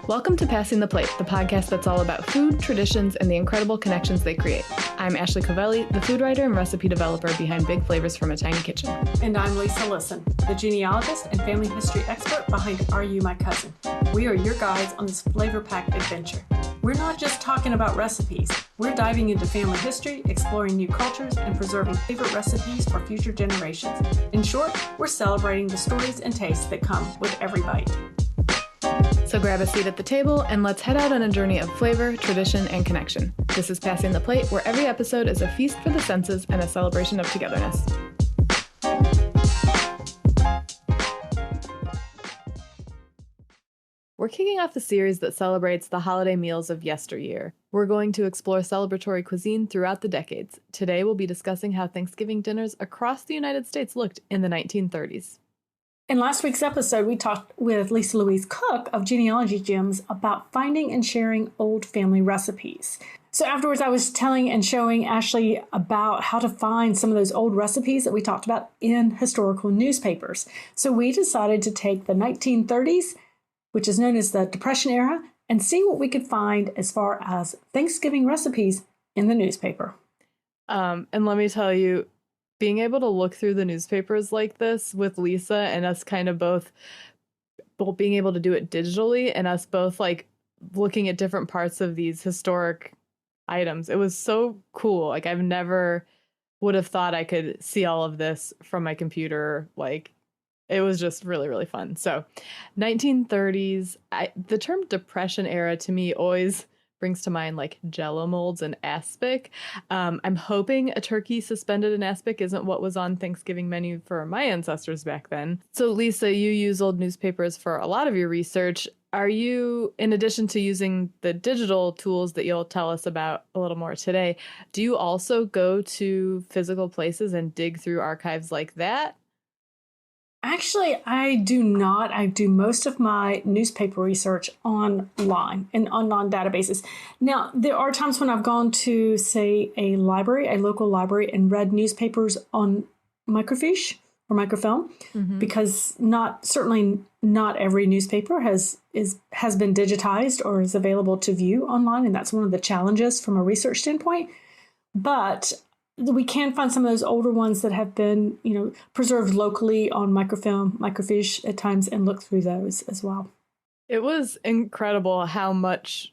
Welcome to Passing the Plate, the podcast that's all about food, traditions, and the incredible connections they create. I'm Ashley Covelli, the food writer and recipe developer behind Big Flavors from a Tiny Kitchen. And I'm Lisa Lisson, the genealogist and family history expert behind Are You My Cousin? We are your guides on this flavor-packed adventure. We're not just talking about recipes. We're diving into family history, exploring new cultures, and preserving favorite recipes for future generations. In short, we're celebrating the stories and tastes that come with every bite. So grab a seat at the table and let's head out on a journey of flavor, tradition, and connection. This is Passing the Plate, where every episode is a feast for the senses and a celebration of togetherness. We're kicking off the series that celebrates the holiday meals of yesteryear. We're going to explore celebratory cuisine throughout the decades. Today we'll be discussing how Thanksgiving dinners across the United States looked in the 1930s. In last week's episode, we talked with Lisa Louise Cook of Genealogy Gems about finding and sharing old family recipes. So afterwards, I was telling and showing Ashley about how to find some of those old recipes that we talked about in historical newspapers. So we decided to take the 1930s, which is known as the Depression era, and see what we could find as far as Thanksgiving recipes in the newspaper. And let me tell you, being able to look through the newspapers like this with Lisa and us kind of both being able to do it digitally and us both like looking at different parts of these historic items, it was so cool. Like I've never would have thought I could see all of this from my computer. Like it was just really, really fun. So 1930s, the term Depression era to me always brings to mind like Jello molds and aspic. I'm hoping a turkey suspended in aspic isn't what was on Thanksgiving menu for my ancestors back then. So Lisa, you use old newspapers for a lot of your research. Are you, in addition to using the digital tools that you'll tell us about a little more today, do you also go to physical places and dig through archives like that? Actually, I do not. I do most of my newspaper research online in online databases. Now, there are times when I've gone to, say, a local library, and read newspapers on microfiche or microfilm, because certainly not every newspaper has been digitized or is available to view online, and that's one of the challenges from a research standpoint. But we can find some of those older ones that have been, preserved locally on microfilm, microfiche at times, and look through those as well. It was incredible how much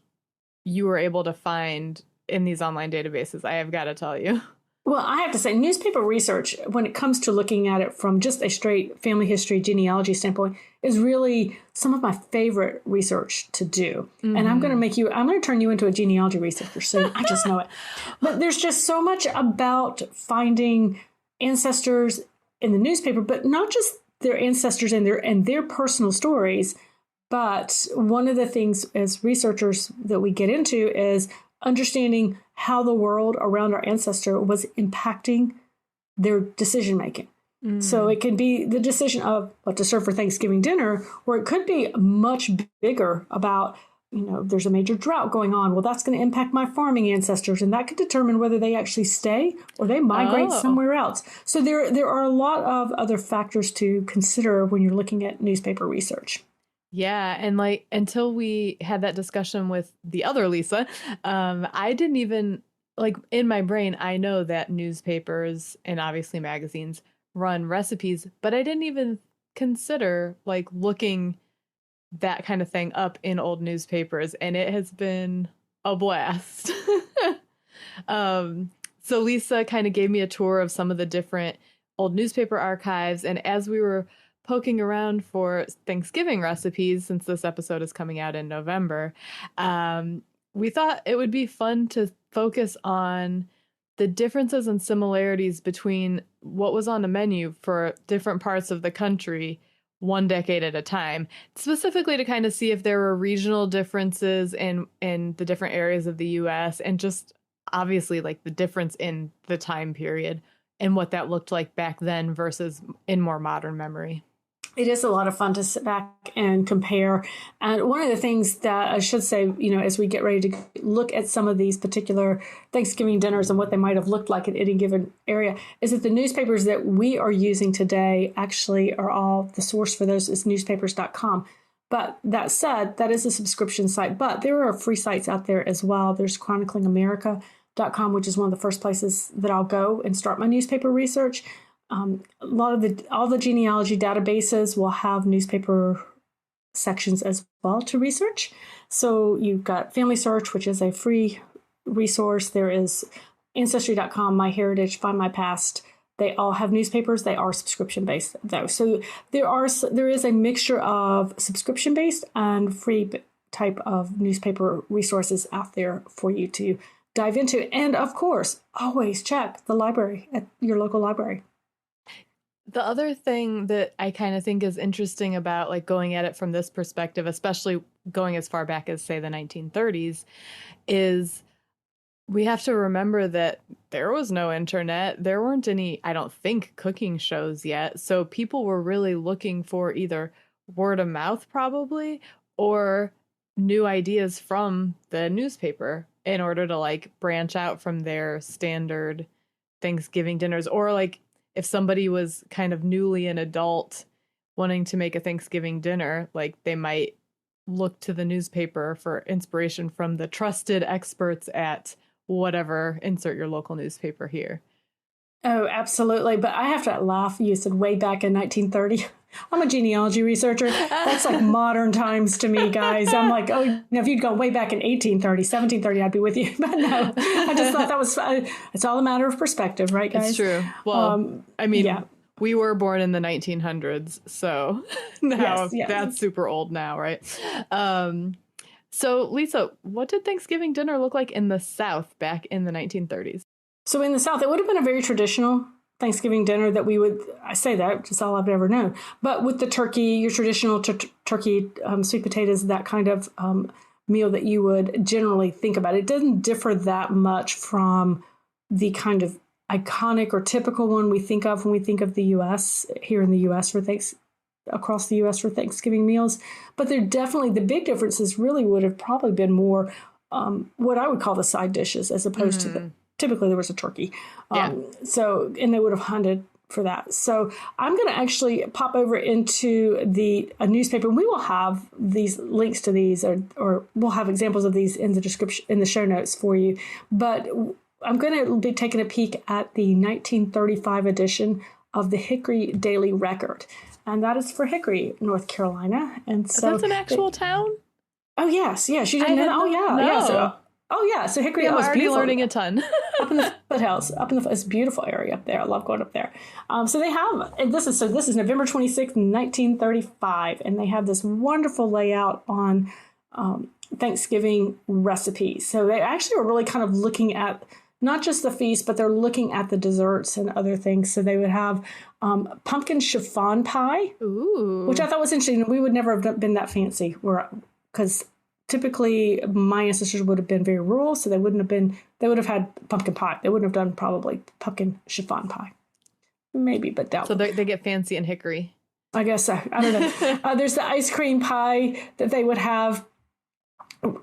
you were able to find in these online databases, I have got to tell you. Well, I have to say, newspaper research, when it comes to looking at it from just a straight family history genealogy standpoint, is really some of my favorite research to do. Mm-hmm. And I'm going to turn you into a genealogy researcher soon. I just know it. But there's just so much about finding ancestors in the newspaper, but not just their ancestors and their personal stories. But one of the things as researchers that we get into is understanding how the world around our ancestor was impacting their decision making. So it can be the decision of what to serve for Thanksgiving dinner, or it could be much bigger about, there's a major drought going on. Well, that's going to impact my farming ancestors, and that could determine whether they actually stay or they migrate somewhere else. So there are a lot of other factors to consider when you're looking at newspaper research. Yeah. And until we had that discussion with the other Lisa, I didn't even in my brain, I know that newspapers and obviously magazines run recipes, but I didn't even consider looking that kind of thing up in old newspapers. And it has been a blast. So Lisa kind of gave me a tour of some of the different old newspaper archives. And as we were poking around for Thanksgiving recipes, since this episode is coming out in November, we thought it would be fun to focus on the differences and similarities between what was on the menu for different parts of the country one decade at a time, specifically to kind of see if there were regional differences in the different areas of the U.S. and just obviously the difference in the time period and what that looked like back then versus in more modern memory. It is a lot of fun to sit back and compare. And one of the things that I should say, as we get ready to look at some of these particular Thanksgiving dinners and what they might have looked like in any given area, is that the newspapers that we are using today actually are all, the source for those is newspapers.com. But that said, that is a subscription site. But there are free sites out there as well. There's chroniclingamerica.com, which is one of the first places that I'll go and start my newspaper research. All the genealogy databases will have newspaper sections as well to research. So you've got Family Search, which is a free resource. There is Ancestry.com, MyHeritage, Find My Past. They all have newspapers. They are subscription based though. So there is a mixture of subscription based and free type of newspaper resources out there for you to dive into. And of course, always check the library at your local library. The other thing that I kind of think is interesting about like going at it from this perspective, especially going as far back as say the 1930s, is we have to remember that there was no internet. There weren't any, I don't think, cooking shows yet. So people were really looking for either word of mouth probably or new ideas from the newspaper in order to like branch out from their standard Thanksgiving dinners. Or like if somebody was kind of newly an adult wanting to make a Thanksgiving dinner, like they might look to the newspaper for inspiration from the trusted experts at whatever, insert your local newspaper here. Oh, absolutely. But I have to laugh. You said way back in 1930. I'm a genealogy researcher. That's like modern times to me, guys. I'm like, oh, if you'd gone way back in 1830, 1730, I'd be with you. But no, I just thought that was, it's all a matter of perspective, right, guys? It's true. Well, I mean, yeah. We were born in the 1900s, so now yes. That's super old now, right? So, Lisa, what did Thanksgiving dinner look like in the South back in the 1930s? So in the South, it would have been a very traditional Thanksgiving dinner that we would, I say that, just all I've ever known. But with the turkey, your traditional turkey, sweet potatoes, that kind of meal that you would generally think about. It doesn't differ that much from the kind of iconic or typical one we think of when we think of the U.S., here in the U.S. across the U.S. for Thanksgiving meals. But they're definitely, the big differences really would have probably been more what I would call the side dishes as opposed to typically there was a turkey. So, and they would have hunted for that. So I'm going to actually pop over into a newspaper. We will have these links to these or we'll have examples of these in the description, in the show notes for you. But I'm going to be taking a peek at the 1935 edition of the Hickory Daily Record. And that is for Hickory, North Carolina. And so that's an actual town? Oh, yes. Yes. You didn't know? Oh, yeah. No. Yeah. So Hickory was already beautiful. Learning a ton. Up in the foothills. It's a beautiful area up there. I love going up there. So they have, and this is November 26th, 1935. And they have this wonderful layout on Thanksgiving recipes. So they actually are really kind of looking at not just the feast, but they're looking at the desserts and other things. So they would have pumpkin chiffon pie, which I thought was interesting. We would never have been that fancy, because typically my ancestors would have been very rural, so they would have had pumpkin pie. They wouldn't have done probably pumpkin chiffon pie. Maybe, but doubtful. So they get fancy in Hickory. I guess so. I don't know. There's the ice cream pie that they would have,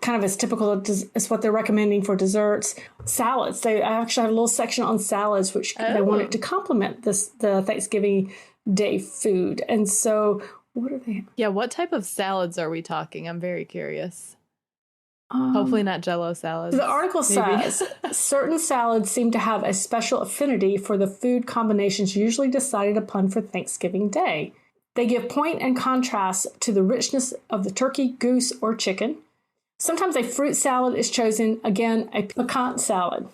kind of as typical as what they're recommending for desserts. Salads. They actually have a little section on salads, which they wanted to complement the Thanksgiving Day food. And so, what are they? Yeah, what type of salads are we talking? I'm very curious. Hopefully not Jell-O salads. The article says certain salads seem to have a special affinity for the food combinations usually decided upon for Thanksgiving Day. They give point and contrast to the richness of the turkey, goose, or chicken. Sometimes a fruit salad is chosen, again, a piquant salad.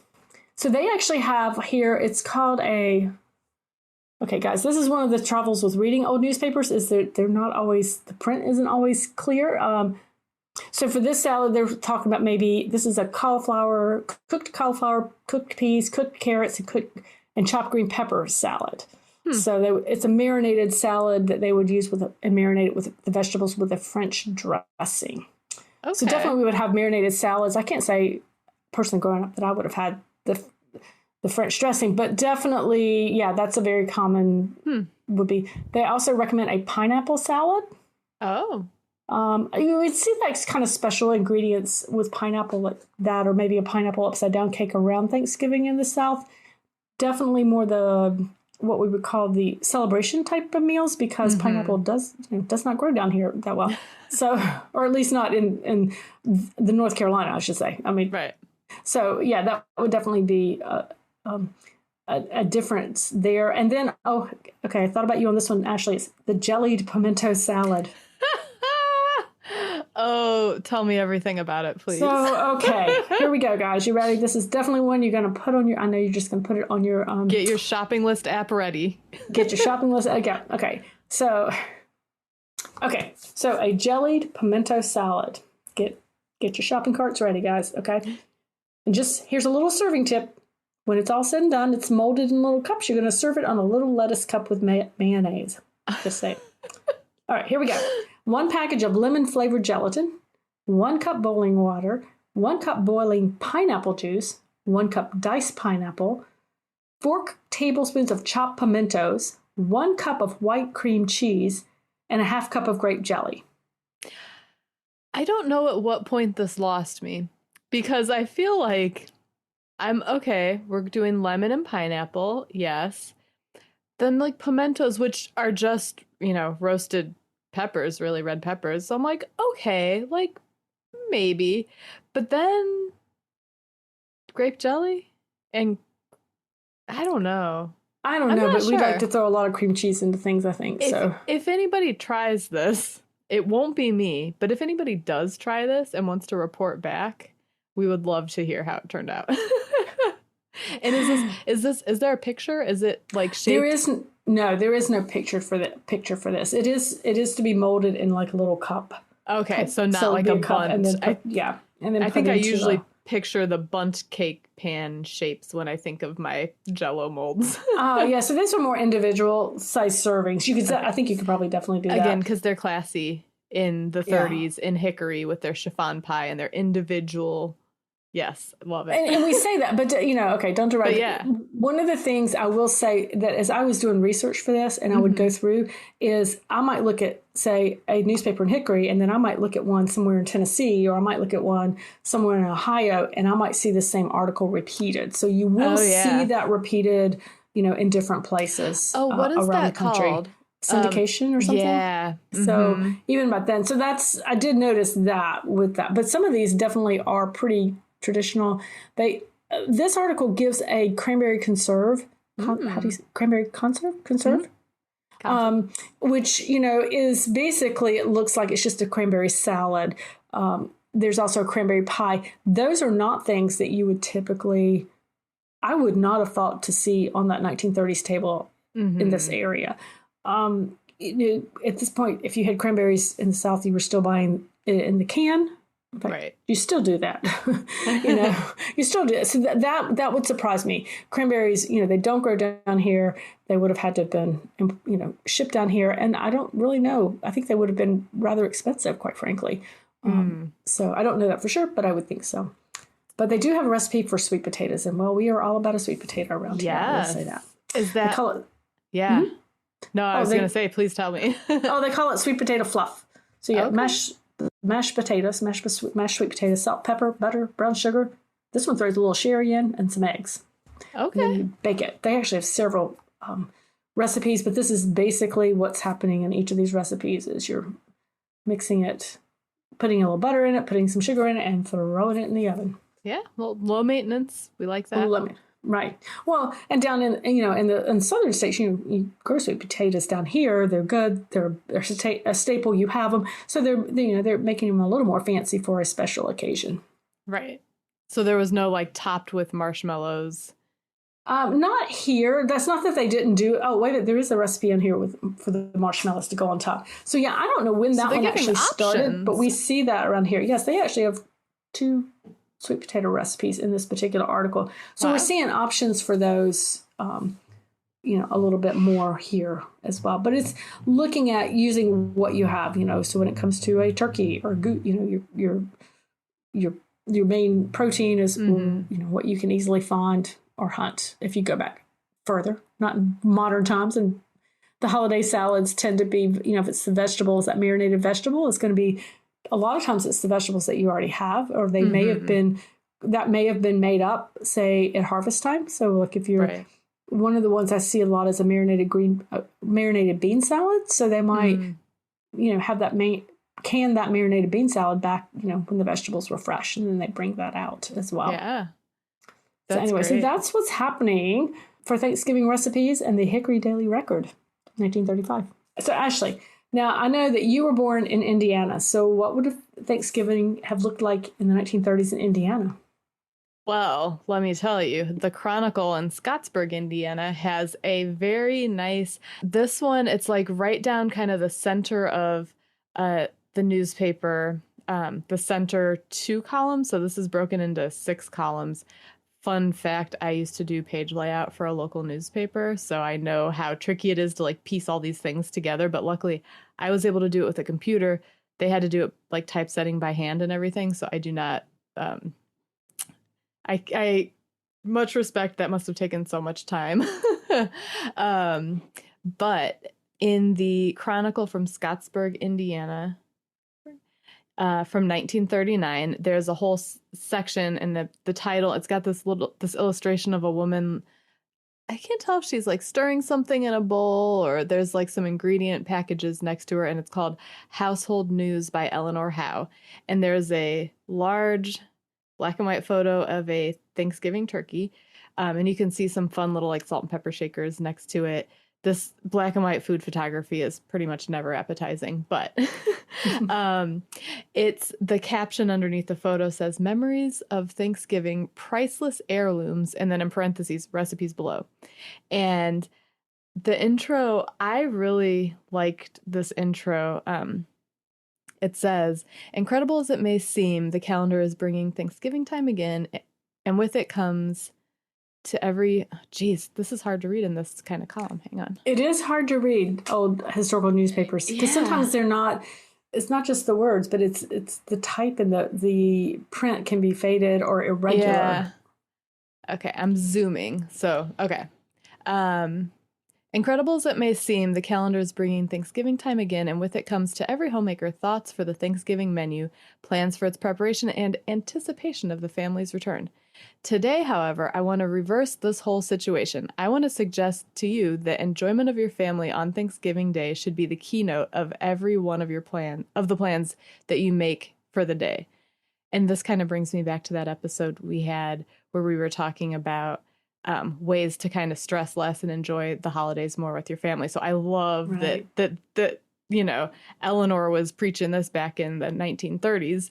So they actually have here, it's called okay, guys, this is one of the troubles with reading old newspapers is that they're not always, the print isn't always clear. So for this salad, they're talking about maybe this is a cauliflower, cooked peas, cooked carrots, and chopped green pepper salad. So it's a marinated salad that they would use and marinate it with the vegetables with a French dressing. Okay. So definitely we would have marinated salads. I can't say personally growing up that I would have had the French dressing, but definitely, yeah, that's a very common would be. They also recommend a pineapple salad. Oh. You would see like kind of special ingredients with pineapple like that, or maybe a pineapple upside down cake around Thanksgiving in the South. Definitely more the what we would call the celebration type of meals because pineapple does not grow down here that well. So, or at least not in the North Carolina, I should say. I mean, Right. So yeah, that would definitely be a difference there. And then, okay, I thought about you on this one, Ashley. It's the jellied pimento salad. Oh, tell me everything about it, please. So, okay, here we go, guys. You ready? This is definitely one you're going to put on your, I know you're just going to put it on your... Get your shopping list app ready. Get your shopping list. Okay. So a jellied pimento salad. Get your shopping carts ready, guys. Okay. And just, here's a little serving tip. When it's all said and done, it's molded in little cups. You're going to serve it on a little lettuce cup with mayonnaise. Just say. All right, here we go. 1 package of lemon-flavored gelatin, 1 cup boiling water, 1 cup boiling pineapple juice, 1 cup diced pineapple, 4 tablespoons of chopped pimentos, 1 cup of white cream cheese, and a half cup of grape jelly. I don't know at what point this lost me because I feel like I'm okay. We're doing lemon and pineapple. Yes. Then like pimentos, which are just, roasted peppers, really red peppers. So I'm like, okay, like maybe. But then grape jelly and I don't know. I'm know, but sure. We like to throw a lot of cream cheese into things, I think. If anybody tries this, it won't be me. But if anybody does try this and wants to report back, we would love to hear how it turned out. And is there a picture? Is it like shaped? There is no picture for this. It is to be molded in like a little cup. Okay, so not like a bundt. And then I think I usually picture the bundt cake pan shapes when I think of my Jell-O molds. Yeah. So these are more individual size servings. I think you could probably definitely do that again because they're classy in the 30s in Hickory with their chiffon pie and their individual. Yes, love it. And we say that, but okay, don't interrupt. But yeah. One of the things I will say that as I was doing research for this and I would go through is I might look at, say, a newspaper in Hickory, and then I might look at one somewhere in Tennessee, or I might look at one somewhere in Ohio, and I might see the same article repeated. So you will see that repeated, in different places what is around that the country. Called? Syndication or something? Yeah. So even about then. So I did notice that with that. But some of these definitely are pretty traditional. This article gives a cranberry conserve. How do you say cranberry conserve? Which is basically, it looks like it's just a cranberry salad. There's also a cranberry pie. Those are not things that you would typically. I would not have thought to see on that 1930s table in this area. At this point, if you had cranberries in the South, you were still buying it in the can. Right. You still do that. You still do it. So that would surprise me. Cranberries, they don't grow down here. They would have had to have been, shipped down here. And I don't really know. I think they would have been rather expensive, quite frankly. So I don't know that for sure, but I would think so. But they do have a recipe for sweet potatoes. And, we are all about a sweet potato around here. I will say that. Is that? They call it, yeah. Mm-hmm. No, I was going to say, please tell me. They call it sweet potato fluff. So you have mashed potatoes, mashed sweet potatoes, salt, pepper, butter, brown sugar. This one throws a little sherry in and some eggs. Okay. And then you bake it. They actually have several recipes, but this is basically what's happening in each of these recipes is you're mixing it, putting a little butter in it, putting some sugar in it, and throwing it in the oven. Yeah, well, low maintenance. We like that. Right. Well, and down in the southern states, you grow sweet potatoes down here. They're good. They're a staple. You have them, so they're making them a little more fancy for a special occasion. Right. So there was no topped with marshmallows. Not here. That's not that they didn't do. Oh, wait, there is a recipe in here for the marshmallows to go on top. So yeah, I don't know when that one actually started, but we see that around here. Yes, they actually have 2 sweet potato recipes in this particular article. So we're seeing options for those, a little bit more here as well. But it's looking at using what you have, so when it comes to a turkey or your main protein is, what you can easily find or hunt if you go back further, not in modern times. And the holiday salads tend to be, if it's the vegetables, that marinated vegetable, it's going to be a lot of times it's the vegetables that you already have, or they may have been made up, say at harvest time. So like if you're One of the ones I see a lot is a marinated bean salad. So they might, have can that marinated bean salad back, when the vegetables were fresh, and then they bring that out as well. Yeah. So anyway, so that's what's happening for Thanksgiving recipes and the Hickory Daily Record, 1935. So Ashley, now I know that you were born in Indiana. So what would Thanksgiving have looked like in the 1930s in Indiana? Well, let me tell you, the Chronicle in Scottsburg, Indiana has a very nice, this one, it's like right down kind of the center of the newspaper, the center 2 columns. So this is broken into 6 columns. Fun fact, I used to do page layout for a local newspaper, so I know how tricky it is to like piece all these things together, but luckily I was able to do it with a computer. They had to do it like typesetting by hand and everything, so I do not I much respect, that must have taken so much time. But in the Chronicle from Scottsburg, Indiana, from 1939, there's a whole section, and the title, it's got this illustration of a woman. I can't tell if she's like stirring something in a bowl or there's like some ingredient packages next to her, and it's called Household News by Eleanor Howe. And there's a large black and white photo of a Thanksgiving turkey. And you can see some fun little like salt and pepper shakers next to it. This black and white food photography is pretty much never appetizing, but it's the caption underneath the photo says Memories of Thanksgiving, Priceless Heirlooms, and then in parentheses, recipes below. And the intro, I really liked this intro. It says, incredible as it may seem, the calendar is bringing Thanksgiving time again, and with it comes to every, geez, this is hard to read in this kind of column. Hang on. It is hard to read old historical newspapers because sometimes they're not, it's not just the words, but it's the type and the print can be faded or irregular. Yeah. Okay, I'm zooming. So, okay. Incredible as it may seem, the calendar is bringing Thanksgiving time again, and with it comes to every homemaker thoughts for the Thanksgiving menu, plans for its preparation, and anticipation of the family's return. Today, however, I want to reverse this whole situation. I want to suggest to you that enjoyment of your family on Thanksgiving Day should be the keynote of every one of the plans that you make for the day. And this kind of brings me back to that episode we had where we were talking about ways to kind of stress less and enjoy the holidays more with your family. So I love that Eleanor was preaching this back in the 1930s.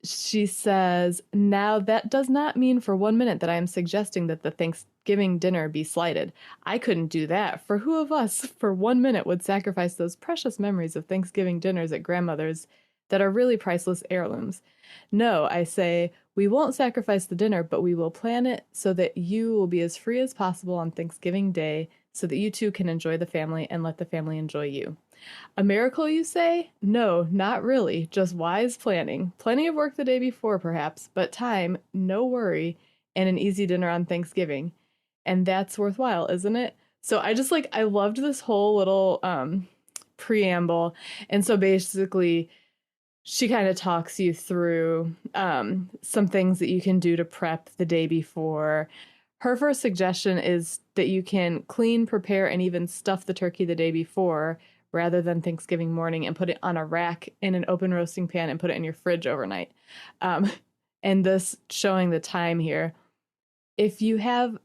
She says, now that does not mean for 1 minute that I am suggesting that the Thanksgiving dinner be slighted. I couldn't do that, for who of us for 1 minute would sacrifice those precious memories of Thanksgiving dinners at grandmother's that are really priceless heirlooms? No, I say, we won't sacrifice the dinner, but we will plan it so that you will be as free as possible on Thanksgiving Day so that you too can enjoy the family and let the family enjoy you. A miracle, you say? No, not really. Just wise planning. Plenty of work the day before, perhaps, but time, no worry, and an easy dinner on Thanksgiving. And that's worthwhile, isn't it? So I loved this whole little preamble. And so basically, she kind of talks you through some things that you can do to prep the day before. Her first suggestion is that you can clean, prepare, and even stuff the turkey the day before rather than Thanksgiving morning, and put it on a rack in an open roasting pan and put it in your fridge overnight. And this showing the time here. If you have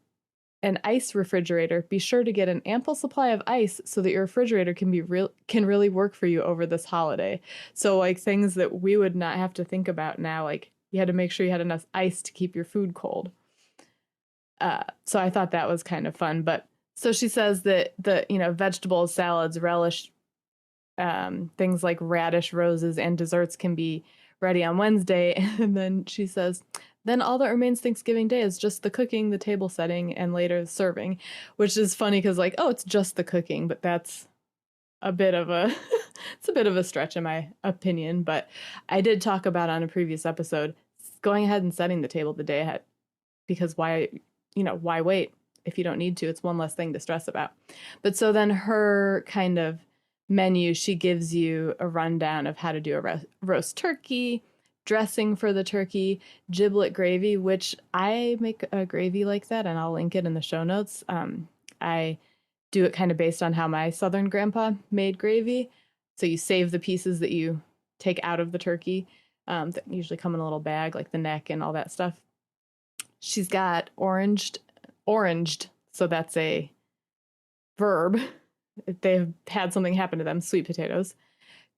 an ice refrigerator, be sure to get an ample supply of ice so that your refrigerator can really work for you over this holiday. So like things that we would not have to think about now, like you had to make sure you had enough ice to keep your food cold. So I thought that was kind of fun. But so she says that the vegetables, salads, relish, things like radish, roses, and desserts can be ready on Wednesday. And then she says, then all that remains Thanksgiving Day is just the cooking, the table setting, and later serving, which is funny because it's just the cooking, but that's a bit of a it's a bit of a stretch in my opinion. But I did talk about on a previous episode going ahead and setting the table the day ahead, because why wait if you don't need to? It's one less thing to stress about. But so then her kind of menu, she gives you a rundown of how to do a roast turkey, dressing for the turkey, giblet gravy, which I make a gravy like that, and I'll link it in the show notes. I do it kind of based on how my Southern grandpa made gravy. So you save the pieces that you take out of the turkey that usually come in a little bag, like the neck and all that stuff. She's got oranged, so that's a verb. They've had something happen to them, sweet potatoes.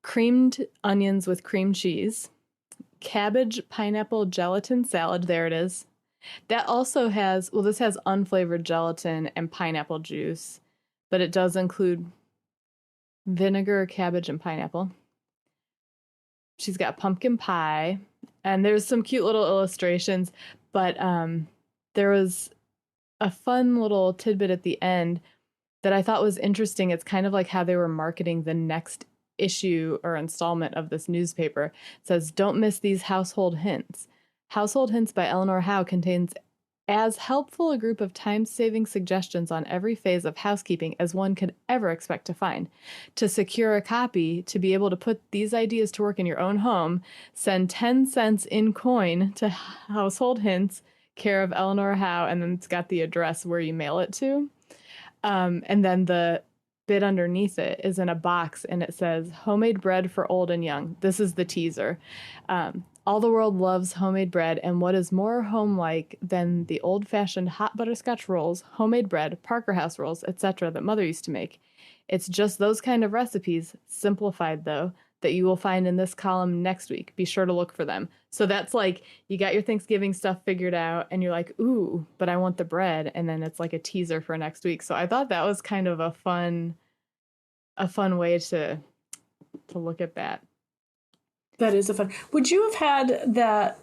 Creamed onions with cream cheese. Cabbage pineapple gelatin salad, there it is. That also has, well, this has unflavored gelatin and pineapple juice, but it does include vinegar, cabbage, and pineapple. She's got pumpkin pie, and there's some cute little illustrations, but there was a fun little tidbit at the end that I thought was interesting. It's kind of like how they were marketing the next issue or installment of this newspaper. It says, "Don't miss these household hints." Household Hints by Eleanor Howe contains as helpful a group of time-saving suggestions on every phase of housekeeping as one could ever expect to find. To secure a copy, to be able to put these ideas to work in your own home, send 10 cents in coin to Household Hints, care of Eleanor Howe, and then it's got the address where you mail it to. And then the bit underneath it is in a box, and it says, "Homemade bread for old and young." This is the teaser. All the world loves homemade bread, and what is more home-like than the old-fashioned hot butterscotch rolls, homemade bread, Parker House rolls, etc. that Mother used to make? It's just those kind of recipes, simplified though, that you will find in this column next week. Be sure to look for them. So that's like, you got your Thanksgiving stuff figured out, and you're like, ooh, but I want the bread, and then it's like a teaser for next week. So I thought that was kind of a fun way to look at that. That is a fun. Would you have had that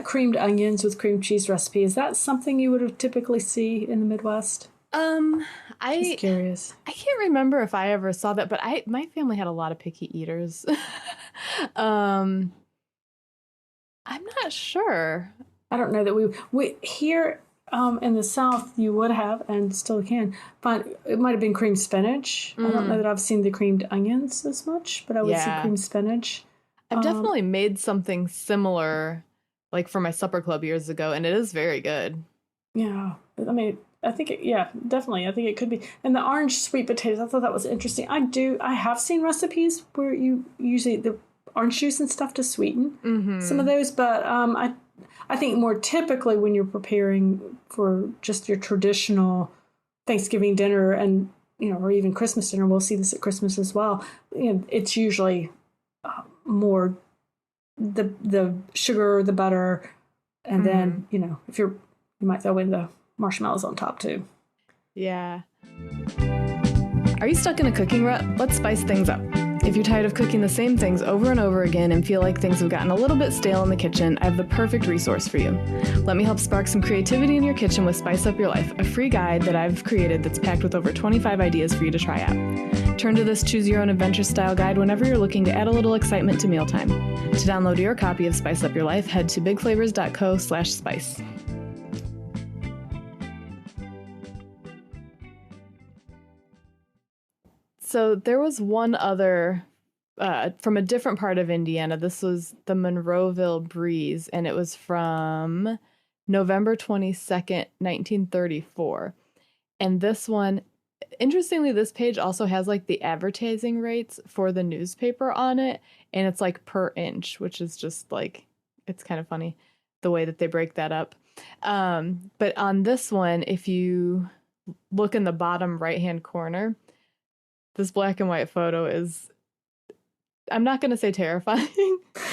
creamed onions with cream cheese recipe? Is that something you would have typically see in the Midwest? Just curious. I can't remember if I ever saw that, but my family had a lot of picky eaters. I'm not sure. I don't know that we here in the South you would have and still can find. It might have been creamed spinach. I don't know that I've seen the creamed onions as much, but I would see creamed spinach. I've definitely made something similar, like for my supper club years ago, and it is very good. Yeah, I mean, I think definitely. I think it could be. And the orange sweet potatoes, I thought that was interesting. I have seen recipes where you usually the orange juice and stuff to sweeten some of those, but I think more typically when you're preparing for just your traditional Thanksgiving dinner and, or even Christmas dinner, we'll see this at Christmas as well. It's usually more the sugar, the butter, and then, if you might throw in the marshmallows on top too. Yeah. Are you stuck in a cooking rut? Let's spice things up. If you're tired of cooking the same things over and over again and feel like things have gotten a little bit stale in the kitchen, I have the perfect resource for you. Let me help spark some creativity in your kitchen with Spice Up Your Life, a free guide that I've created that's packed with over 25 ideas for you to try out. Turn to this Choose Your Own Adventure style guide whenever you're looking to add a little excitement to mealtime. To download your copy of Spice Up Your Life, head to bigflavors.co/spice. So there was one other from a different part of Indiana. This was the Monroeville Breeze, and it was from November 22nd, 1934. And this one, interestingly, this page also has like the advertising rates for the newspaper on it, and it's like per inch, which is just like, it's kind of funny the way that they break that up. But on this one, if you look in the bottom right-hand corner, this black and white photo is, I'm not going to say terrifying.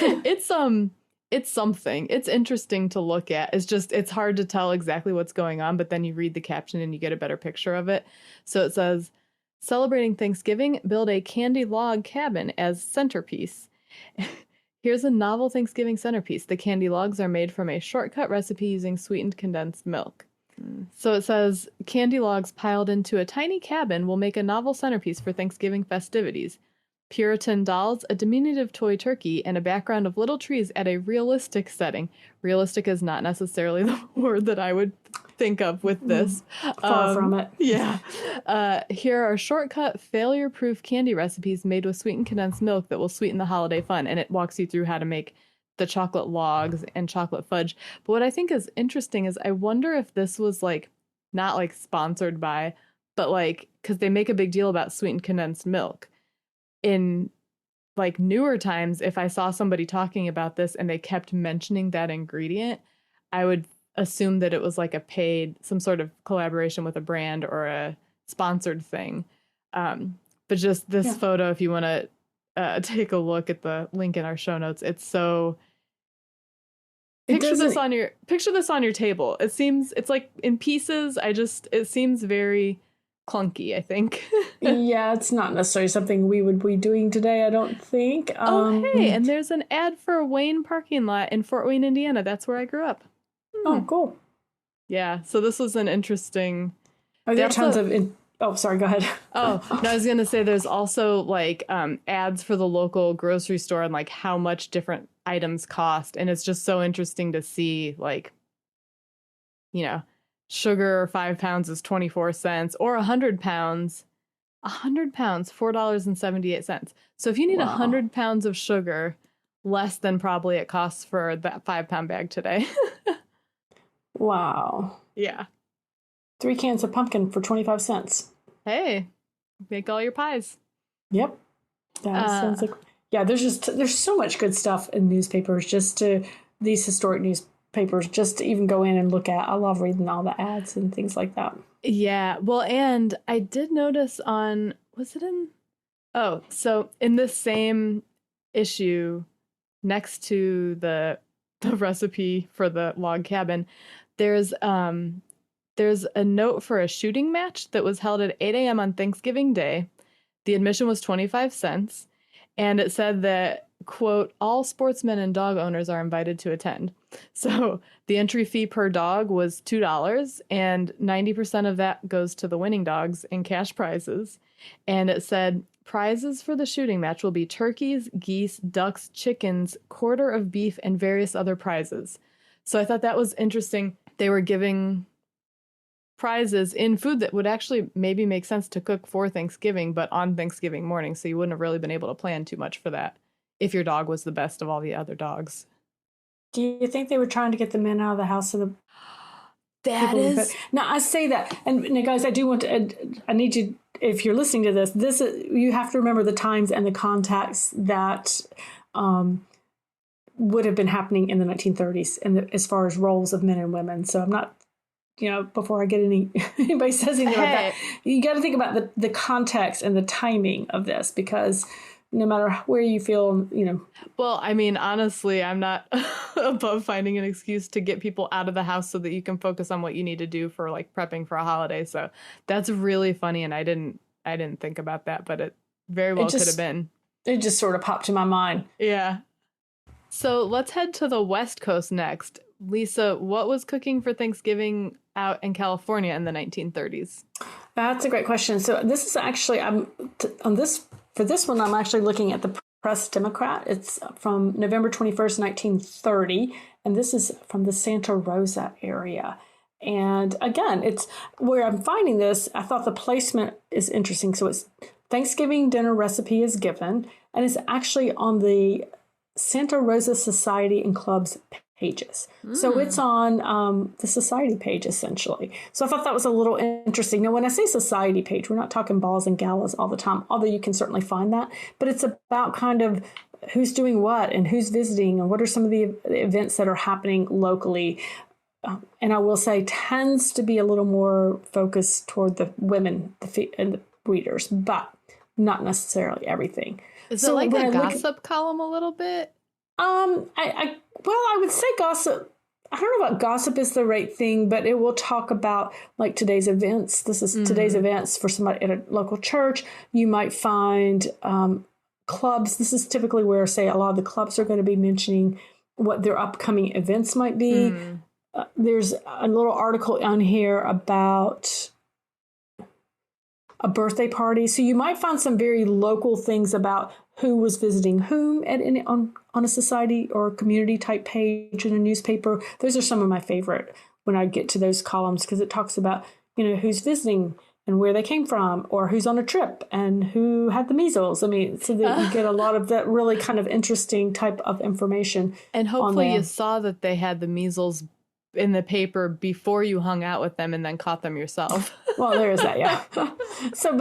It's something. It's interesting to look at. It's hard to tell exactly what's going on, but then you read the caption and you get a better picture of it. So it says, "Celebrating Thanksgiving, build a candy log cabin as centerpiece." Here's a novel Thanksgiving centerpiece. The candy logs are made from a shortcut recipe using sweetened condensed milk. So it says, "Candy logs piled into a tiny cabin will make a novel centerpiece for Thanksgiving festivities. Puritan dolls, a diminutive toy turkey, and a background of little trees at a realistic setting." Realistic is not necessarily the word that I would think of with this. Far from it. Yeah. Here are shortcut, failure-proof candy recipes made with sweetened condensed milk that will sweeten the holiday fun. And it walks you through how to make the chocolate logs and chocolate fudge. But what I think is interesting is I wonder if this was like not like sponsored by, but like because they make a big deal about sweetened condensed milk. In like newer times, if I saw somebody talking about this and they kept mentioning that ingredient, I would assume that it was like a paid, some sort of collaboration with a brand or a sponsored thing. But just this photo, if you want to take a look at the link in our show notes, it's so. Picture this on your table. It's like in pieces. It seems very clunky, I think. Yeah, it's not necessarily something we would be doing today, I don't think. Hey, and there's an ad for a Wayne parking lot in Fort Wayne, Indiana. That's where I grew up. Oh, cool. Yeah, so this was an interesting... Are there tons of... Oh, sorry, go ahead. No, I was going to say there's also like ads for the local grocery store and like how much different items cost. And it's just so interesting to see like, sugar 5 pounds is 24 cents or 100 pounds, $4.78. So if you need 100 pounds of sugar, less than probably it costs for that 5-pound bag today. Wow. Yeah. 3 cans of pumpkin for 25 cents. Hey, make all your pies. Yep. That sounds like... Yeah, there's so much good stuff in newspapers, these historic newspapers, just to even go in and look at. I love reading all the ads and things like that. Yeah. Well, and I did notice so in this same issue next to the recipe for the log cabin, there's a note for a shooting match that was held at 8 a.m. on Thanksgiving Day. The admission was 25 cents. And it said that, quote, all sportsmen and dog owners are invited to attend. So the entry fee per dog was $2, and 90% of that goes to the winning dogs in cash prizes. And it said prizes for the shooting match will be turkeys, geese, ducks, chickens, quarter of beef, and various other prizes. So I thought that was interesting. They were giving prizes in food that would actually maybe make sense to cook for Thanksgiving, but on Thanksgiving morning, so you wouldn't have really been able to plan too much for that if your dog was the best of all the other dogs. Do you think they were trying to get the men out of the house of the... That is... Now, I say that, and guys, I do want to... I need you, if you're listening to this, you have to remember the times and the context that would have been happening in the 1930s, and as far as roles of men and women. So I'm not... before I get anybody says anything like that, you got to think about the context and the timing of this, because no matter where you feel, Well, I mean, honestly, I'm not above finding an excuse to get people out of the house so that you can focus on what you need to do for like prepping for a holiday. So that's really funny, and I didn't think about that, but it very well could have been. It just sort of popped in my mind. Yeah. So let's head to the West Coast next. Lisa, what was cooking for Thanksgiving out in California in the 1930s? That's a great question. So this is actually, for this one, I'm actually looking at the Press Democrat. It's from November 21st, 1930. And this is from the Santa Rosa area. And again, it's where I'm finding this. I thought the placement is interesting. So it's Thanksgiving dinner recipe is given, and it's actually on the Santa Rosa Society and Club's pages. So it's on the society page, essentially. So I thought that was a little interesting. Now, when I say society page, we're not talking balls and galas all the time, although you can certainly find that. But it's about kind of who's doing what and who's visiting and what are some of the events that are happening locally. And I will say tends to be a little more focused toward the women and the readers, but not necessarily everything. Is it like a gossip column a little bit? I would say gossip. I don't know if gossip is the right thing, but it will talk about like today's events. This is today's events for somebody at a local church. You might find clubs. This is typically where, say, a lot of the clubs are going to be mentioning what their upcoming events might be. There's a little article on here about a birthday party. So you might find some very local things about who was visiting whom on a society or community type page in a newspaper. Those are some of my favorite when I get to those columns, because it talks about, who's visiting and where they came from, or who's on a trip and who had the measles. I mean, so that you get a lot of that really kind of interesting type of information. And hopefully you saw that they had the measles in the paper before you hung out with them and then caught them yourself. Well, there is that, yeah. So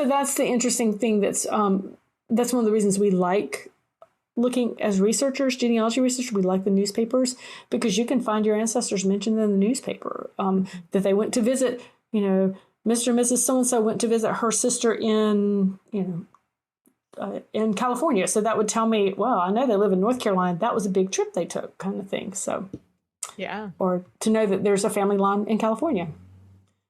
that's the interesting thing. That's one of the reasons we like looking as researchers, genealogy researchers. We like the newspapers because you can find your ancestors mentioned in the newspaper, that they went to visit, Mr. and Mrs. So-and-so went to visit her sister in California. So that would tell me, well, I know they live in North Carolina. That was a big trip they took, kind of thing. So, yeah. Or to know that there's a family line in California.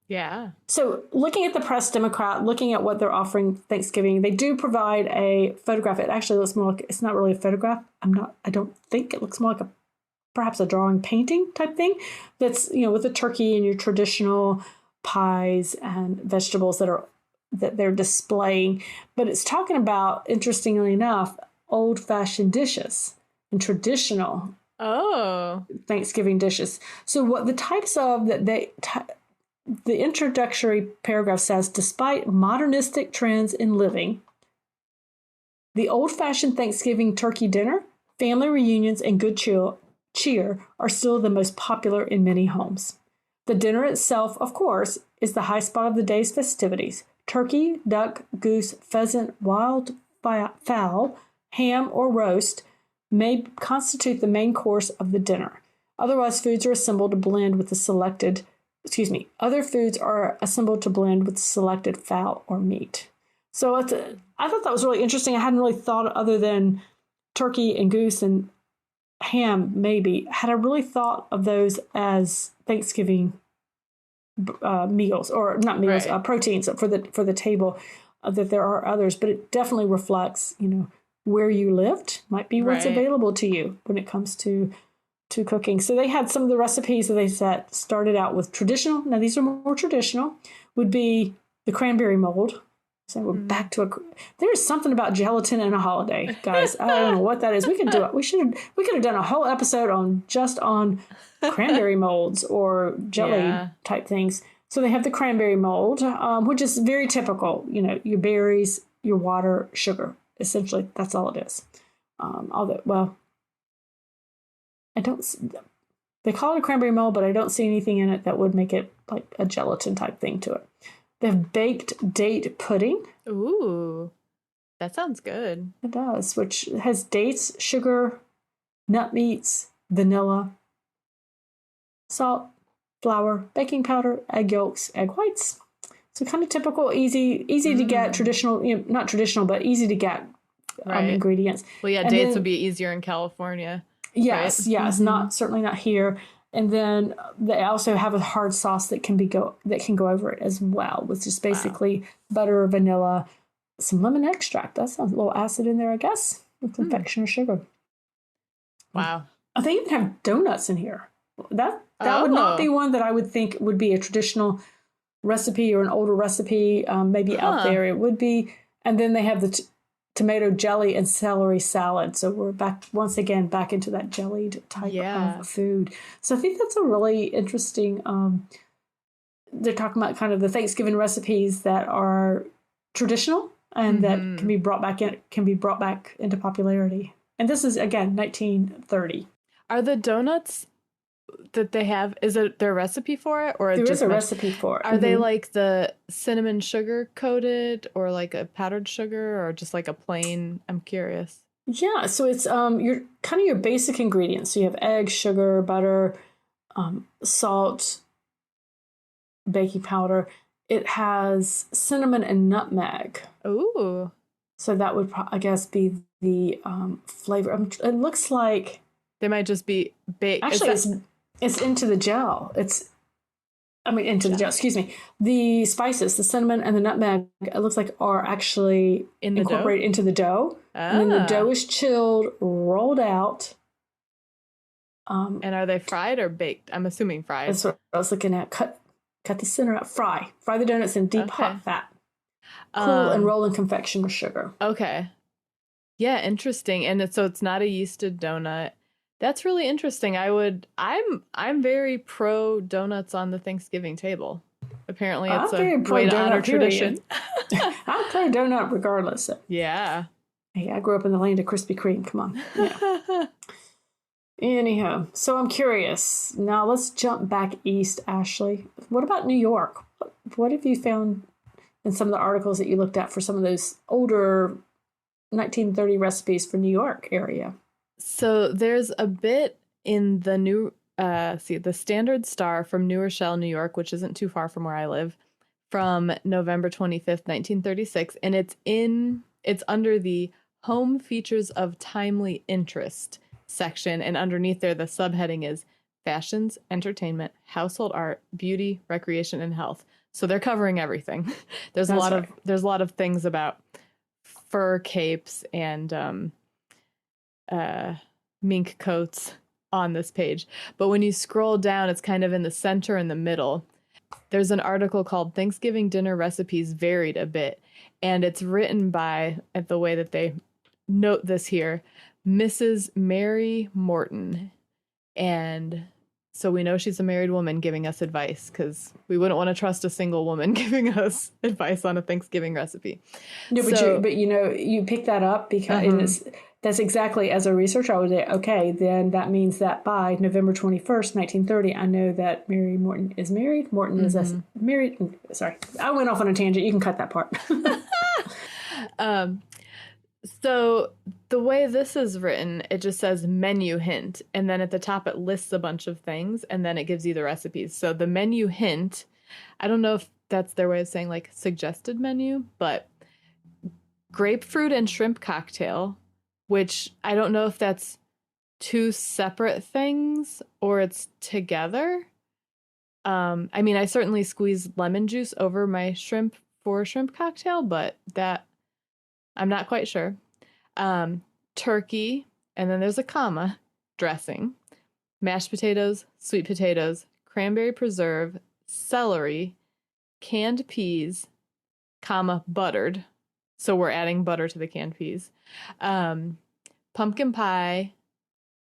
Yeah. So looking at the Press Democrat, looking at what they're offering Thanksgiving, they do provide a photograph. It actually looks more like, it's not really a photograph. I don't think it looks more like perhaps a drawing painting type thing. That's, with a turkey and your traditional pies and vegetables that they're displaying. But it's talking about, interestingly enough, old-fashioned dishes and traditional Thanksgiving dishes. So what the types of that the introductory paragraph says, despite modernistic trends in living, the old-fashioned Thanksgiving turkey dinner, family reunions, and good cheer are still the most popular in many homes. The dinner itself, of course, is the high spot of the day's festivities. Turkey, duck, goose, pheasant, wild fowl, ham, or roast may constitute the main course of the dinner. Otherwise, foods are assembled to blend with the selected Other foods are assembled to blend with selected fowl or meat. So I thought that was really interesting. I hadn't really thought, other than turkey and goose and ham, maybe, had I really thought of those as Thanksgiving meals, or not meals, right. Proteins for the table. That there are others, but it definitely reflects, where you lived might be what's available to you when it comes to cooking. So they had some of the recipes that they started out with traditional. Now these are more traditional. Would be the cranberry mold. So we're back to there is something about gelatin and a holiday, guys. I don't know what that is. We could have done a whole episode on cranberry molds or jelly type things. So they have the cranberry mold, which is very typical. Your berries, your water, sugar. Essentially, that's all it is. They call it a cranberry mold, but I don't see anything in it that would make it like a gelatin type thing to it. They have baked date pudding. Ooh, that sounds good. It does, which has dates, sugar, nut meats, vanilla, salt, flour, baking powder, egg yolks, egg whites. So kind of typical, easy to get, traditional, not traditional, but easy to get ingredients. Well, yeah, dates would be easier in California. Yes, right? Yes, certainly not here. And then they also have a hard sauce that can go over it as well, which is basically butter, vanilla, some lemon extract. That sounds a little acid in there, I guess, with confectioner sugar. Wow. They even have donuts in here. That would not be one that I would think would be a traditional recipe or an older recipe, maybe out there. It would be. And then they have the tomato jelly and celery salad. So we're back into that jellied type of food. So I think that's a really interesting, they're talking about kind of the Thanksgiving recipes that are traditional and that can be brought back into popularity. And this is, again, 1930. Are the donuts that they have, is it their recipe for it, or there is a recipe for it? Are they like the cinnamon sugar coated, or like a powdered sugar, or just like a plain? I'm curious. Yeah, so it's your basic ingredients. So you have eggs, sugar, butter, salt, baking powder. It has cinnamon and nutmeg. Ooh. So that would, I guess, be the flavor. It looks like they might just be baked. Actually, it's into the gel. Into the gel. Excuse me. The spices, the cinnamon and the nutmeg, it looks like are actually incorporated into the dough. And then the dough is chilled, rolled out. And are they fried or baked? I'm assuming fried. That's what I was looking at. Cut the center out. Fry the donuts in deep hot fat. Cool and roll in confectioner sugar. Okay. Yeah, interesting. And so it's not a yeasted donut. That's really interesting. I'm very pro donuts on the Thanksgiving table. Apparently it's I'm a very pro way to honor donut, period. tradition. I'm pro donut regardless. Yeah. Hey, I grew up in the land of Krispy Kreme. Come on. Yeah. Anyhow, so I'm curious. Now let's jump back east, Ashley. What about New York? What have you found in some of the articles that you looked at for some of those older 1930 recipes for New York area? So there's a bit in the the Standard Star from New Rochelle, New York, which isn't too far from where I live, from November 25th, 1936, and it's under the Home Features of Timely Interest section, and underneath there the subheading is Fashions, Entertainment, Household Art, Beauty, Recreation, and Health. So they're covering everything. There's That's there's a lot of things about fur capes and mink coats on this page. But when you scroll down, it's kind of in the center and the middle. There's an article called Thanksgiving Dinner Recipes Varied a Bit, and it's written by, at the way that they note this here, Mrs. Mary Morton. And so we know she's a married woman giving us advice, because we wouldn't want to trust a single woman giving us advice on a Thanksgiving recipe. No, but you pick that up because and that's exactly, as a researcher, I would say, okay, then that means that by November 21st, 1930, I know that Mary Morton is married. Morton is married. Sorry, I went off on a tangent. You can cut that part. So the way this is written, it just says menu hint, and then at the top it lists a bunch of things, and then it gives you the recipes. So the menu hint, I don't know if that's their way of saying like suggested menu, but grapefruit and shrimp cocktail, which I don't know if that's two separate things or it's together. I mean, I certainly squeeze lemon juice over my shrimp for a shrimp cocktail, but that I'm not quite sure. Turkey, and then there's a comma, dressing, mashed potatoes, sweet potatoes, cranberry preserve, celery, canned peas, comma, buttered. So we're adding butter to the canned peas. Pumpkin pie,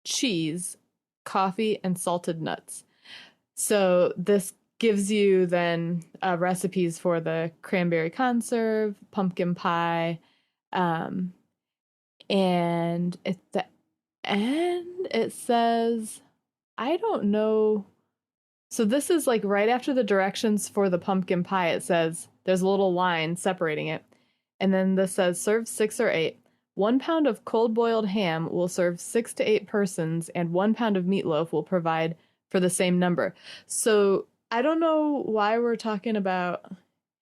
cheese, coffee, and salted nuts. So this gives you then recipes for the cranberry conserve, pumpkin pie, and at the end it says, I don't know. So this is like right after the directions for the pumpkin pie. It says there's a little line separating it. And then this says serve 6 or 8. 1 pound of cold boiled ham will serve 6 to 8 persons, and 1 pound of meatloaf will provide for the same number. So I don't know why we're talking about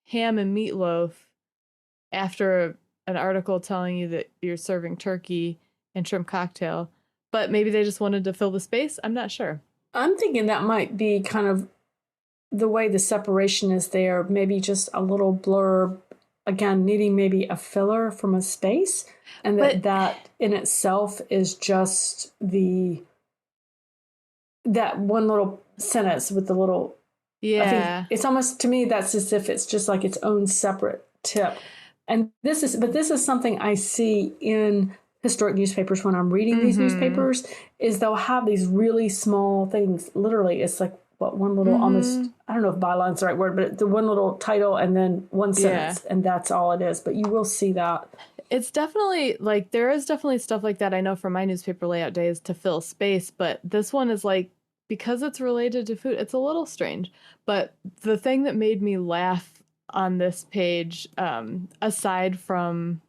ham and meatloaf after an article telling you that you're serving turkey and shrimp cocktail, but maybe they just wanted to fill the space. I'm not sure. I'm thinking that might be kind of the way the separation is there, maybe just a little blurb, again, needing maybe a filler from a space, and that in itself is just that one little sentence with the little, yeah. I think it's almost, to me, that's as if it's just like its own separate tip. And this is something I see in historic newspapers when I'm reading these newspapers, is they'll have these really small things. Literally, it's like one little almost, I don't know if byline's the right word, but the one little title and then one sentence, and that's all it is. But you will see that. It's definitely like, there is definitely stuff like that I know from my newspaper layout days to fill space, but this one is like, because it's related to food, it's a little strange. But the thing that made me laugh on this page, aside from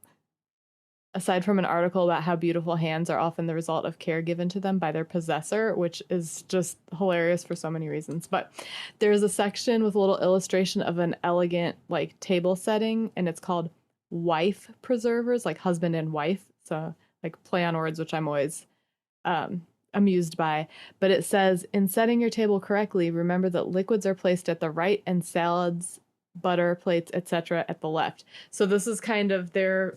an article about how beautiful hands are often the result of care given to them by their possessor, which is just hilarious for so many reasons. But there's a section with a little illustration of an elegant like table setting, and it's called wife preservers, like husband and wife. So like play on words, which I'm always amused by. But it says, in setting your table correctly, remember that liquids are placed at the right and salads, butter, plates, etc. at the left. So this is kind of their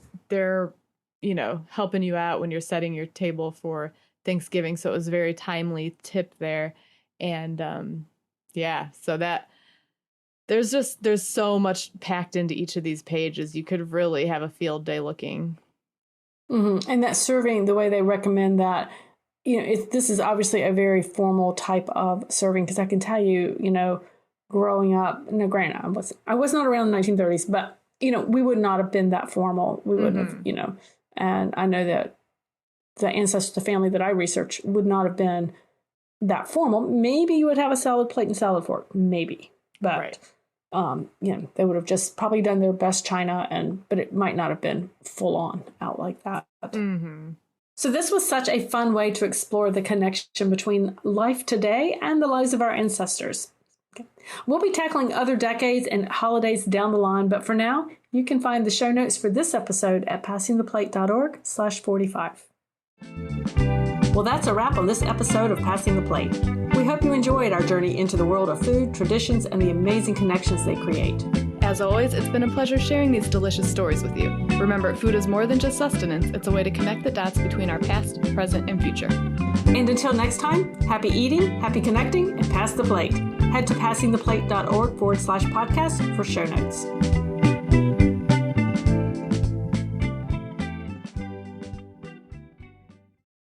helping you out when you're setting your table for Thanksgiving. So it was a very timely tip there. And so that there's so much packed into each of these pages. You could really have a field day looking. Mm-hmm. And that serving, the way they recommend that, this is obviously a very formal type of serving, because I can tell you, growing up, no, granted, I was not around the 1930s, but, we would not have been that formal. We wouldn't have, and I know that the ancestors, the family that I researched would not have been that formal. Maybe you would have a salad plate and salad fork, maybe, but Right. They would have just probably done their best china, but it might not have been full on out like that. Mm-hmm. So this was such a fun way to explore the connection between life today and the lives of our ancestors. Okay. We'll be tackling other decades and holidays down the line, but for now, you can find the show notes for this episode at passingtheplate.org/45. Well, that's a wrap on this episode of Passing the Plate. We hope you enjoyed our journey into the world of food, traditions, and the amazing connections they create. As always, it's been a pleasure sharing these delicious stories with you. Remember, food is more than just sustenance. It's a way to connect the dots between our past, present, and future. And until next time, happy eating, happy connecting, and pass the plate. Head to passingtheplate.org/podcast for show notes.